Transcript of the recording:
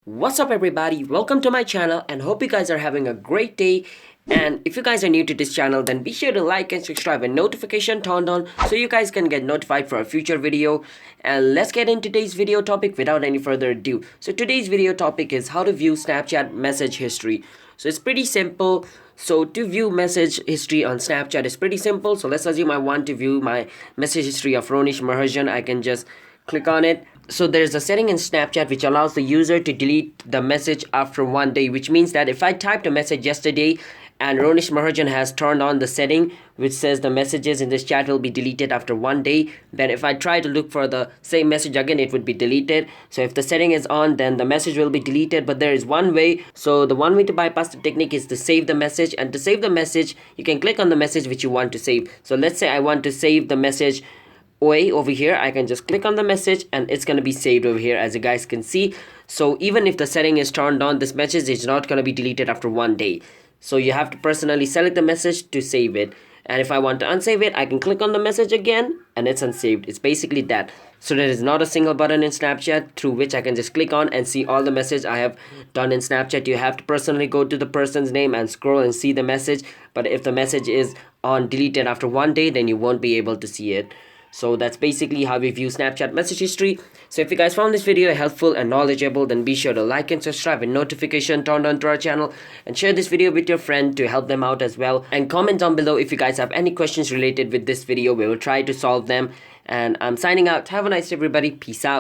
What's up everybody, welcome to my channel and hope you guys are having a great day. And if you guys are new to this channel, then be sure to like and subscribe and notification turned on so you guys can get notified for a future video. And let's get into today's video topic without any further ado. So today's video topic is how to view Snapchat message history. So it's pretty simple. So to view message history on Snapchat is pretty simple. So let's assume I want to view my message history of Ronish Mahajan. I can just click on it. So there's a setting in Snapchat which allows the user to delete the message after 1 day, which means that if I typed a message yesterday and Ronish Mahajan has turned on the setting which says the messages in this chat will be deleted after 1 day, then if I try to look for the same message again, it would be deleted. So if the setting is on, then the message will be deleted, but there is one way. So the one way to bypass the technique is to save the message, and to save the message you can click on the message which you want to save. So let's say I want to save the message way over here. I can just click on the message and it's going to be saved over here, as you guys can see. So even if the setting is turned on, this message is not going to be deleted after 1 day. So you have to personally select the message to save it, and if I want to unsave it, I can click on the message again and it's unsaved. It's basically that. So there is not a single button in Snapchat through which I can just click on and see all the message I have done in Snapchat. You have to personally go to the person's name and scroll and see the message, but if the message is on deleted after 1 day, then you won't be able to see it. So that's basically how we view Snapchat message history. So if you guys found this video helpful and knowledgeable, then be sure to like and subscribe and notification turned on to our channel, and share this video with your friend to help them out as well. And comment down below if you guys have any questions related with this video. We will try to solve them. And I'm signing out. Have a nice day everybody. Peace out.